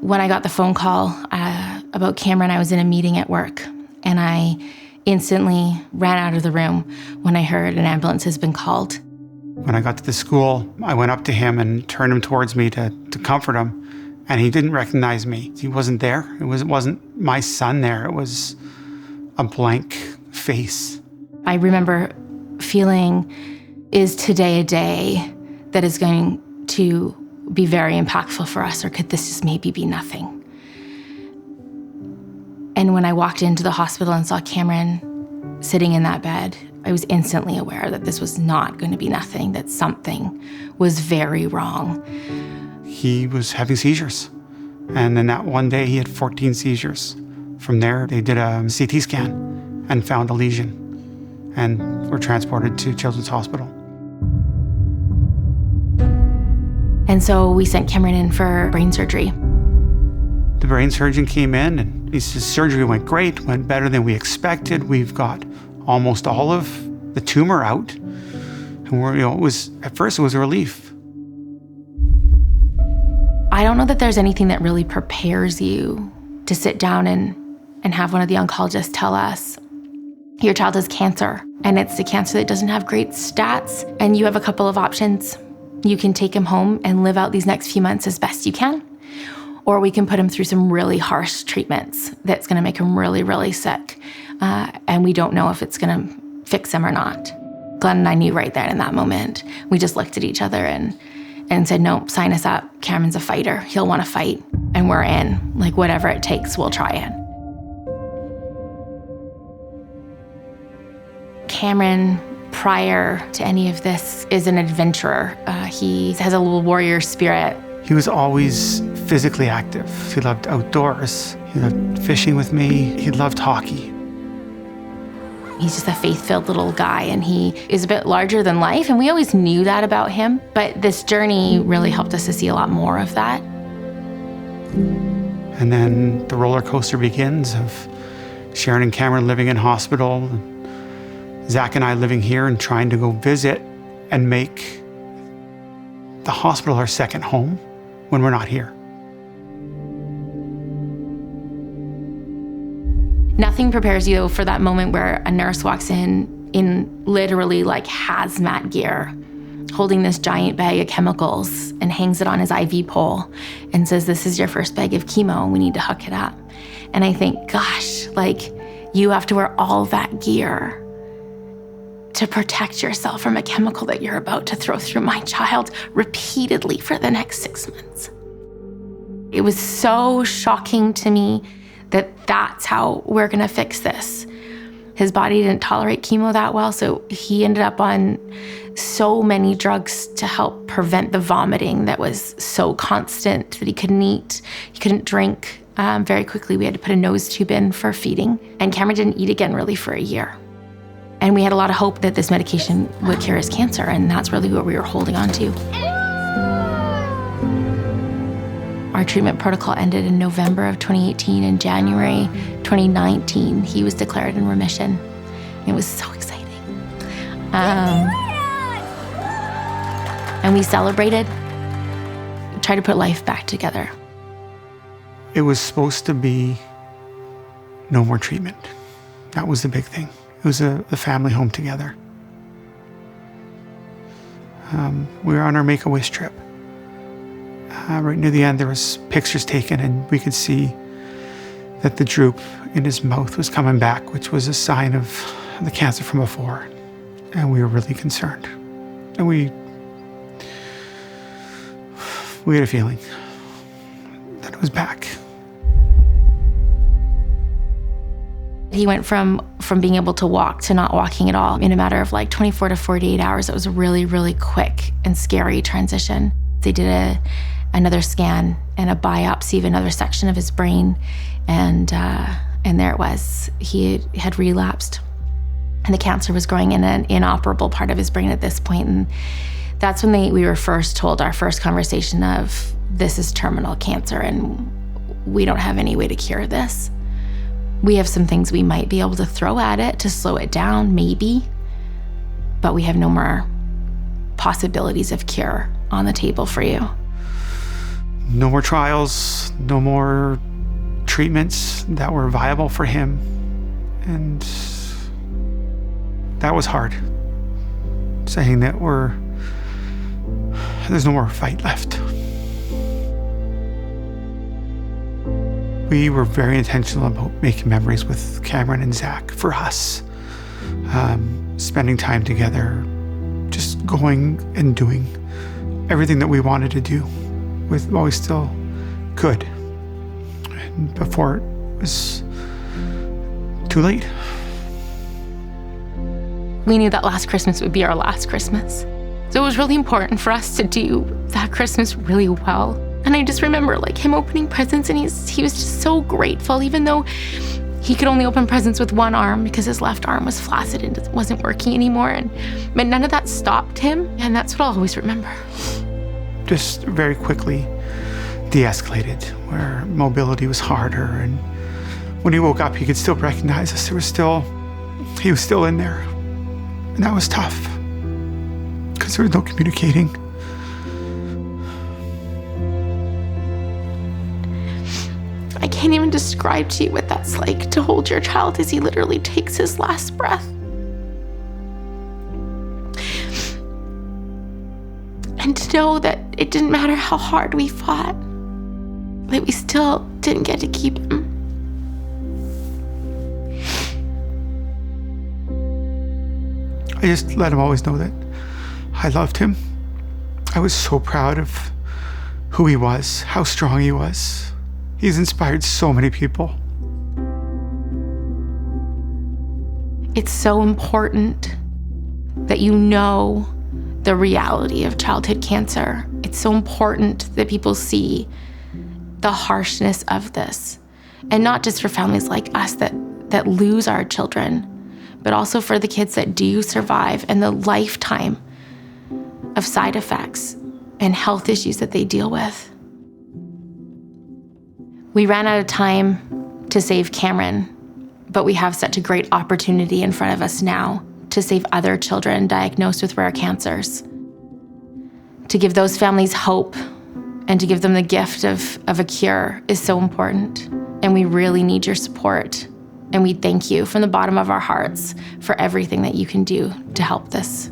When I got the phone call about Cameron, I was in a meeting at work, and I instantly ran out of the room when I heard an ambulance has been called. When I got to the school, I went up to him and turned him towards me to comfort him, and he didn't recognize me. He wasn't there. It wasn't my son there. It was a blank face. I remember feeling, is today a day that is going to be very impactful for us, or could this just maybe be nothing? And when I walked into the hospital and saw Cameron sitting in that bed, I was instantly aware that this was not going to be nothing, that something was very wrong. He was having seizures. And then that one day he had 14 seizures. From there, they did a CT scan and found a lesion and were transported to Children's Hospital. And so we sent Cameron in for brain surgery. The brain surgeon came in and he said, surgery went great, went better than we expected. We've got almost all of the tumor out. And at first it was a relief. I don't know that there's anything that really prepares you to sit down and have one of the oncologists tell us, your child has cancer, and it's a cancer that doesn't have great stats, and you have a couple of options. You can take him home and live out these next few months as best you can, or we can put him through some really harsh treatments that's gonna make him really, really sick, and we don't know if it's gonna fix him or not. Glenn and I knew right then in that moment. We just looked at each other and said, no, sign us up. Cameron's a fighter. He'll want to fight. And we're in. Like, whatever it takes, we'll try it. Cameron, prior to any of this, is an adventurer. He has a little warrior spirit. He was always physically active. He loved outdoors. He loved fishing with me. He loved hockey. He's just a faith-filled little guy, and he is a bit larger than life, and we always knew that about him, but this journey really helped us to see a lot more of that. And then the roller coaster begins of Sharon and Cameron living in hospital, Zach and I living here and trying to go visit and make the hospital our second home when we're not here. Nothing prepares you for that moment where a nurse walks in literally like hazmat gear, holding this giant bag of chemicals and hangs it on his IV pole and says, this is your first bag of chemo, we need to hook it up. And I think, gosh, like, you have to wear all that gear to protect yourself from a chemical that you're about to throw through my child repeatedly for the next 6 months. It was so shocking to me that that's how we're gonna fix this. His body didn't tolerate chemo that well, so he ended up on so many drugs to help prevent the vomiting that was so constant that he couldn't eat, he couldn't drink. Very quickly, we had to put a nose tube in for feeding, and Cameron didn't eat again really for a year. And we had a lot of hope that this medication would cure his cancer, and that's really what we were holding on to. Our treatment protocol ended in November of 2018. In January 2019, he was declared in remission. It was so exciting. And we celebrated, tried to put life back together. It was supposed to be no more treatment. That was the big thing. It was a family home together. We were on our Make-A-Wish trip. Right near the end, there was pictures taken, and we could see that the droop in his mouth was coming back, which was a sign of the cancer from before. And we were really concerned. And we had a feeling that it was back. He went from being able to walk to not walking at all in a matter of like 24 to 48 hours. It was a really, really quick and scary transition. They did another scan and a biopsy of another section of his brain, and there it was. He had relapsed, and the cancer was growing in an inoperable part of his brain at this point. And that's when we were first told, our first conversation of, this is terminal cancer, and we don't have any way to cure this. We have some things we might be able to throw at it to slow it down, maybe, but we have no more possibilities of cure on the table for you. No more trials, no more treatments that were viable for him. And that was hard. Saying that there's no more fight left. We were very intentional about making memories with Cameron and Zach for us. Spending time together, just going and doing everything that we wanted to do while we still could. And before it was too late. We knew that last Christmas would be our last Christmas. So it was really important for us to do that Christmas really well. And I just remember him opening presents, and he was just so grateful, even though he could only open presents with one arm because his left arm was flaccid and it wasn't working anymore. But none of that stopped him, and that's what I'll always remember. Just very quickly de-escalated, where mobility was harder, and when he woke up, he could still recognize us. He was still in there, and that was tough because there was no communicating. I can't even describe to you what that's like, to hold your child as he literally takes his last breath. And to know that it didn't matter how hard we fought, that we still didn't get to keep him. I just let him always know that I loved him. I was so proud of who he was, how strong he was. He's inspired so many people. It's so important that you know the reality of childhood cancer. It's so important that people see the harshness of this. And not just for families like us that lose our children, but also for the kids that do survive and the lifetime of side effects and health issues that they deal with. We ran out of time to save Cameron, but we have such a great opportunity in front of us now to save other children diagnosed with rare cancers. To give those families hope and to give them the gift of a cure is so important. And we really need your support. And we thank you from the bottom of our hearts for everything that you can do to help this.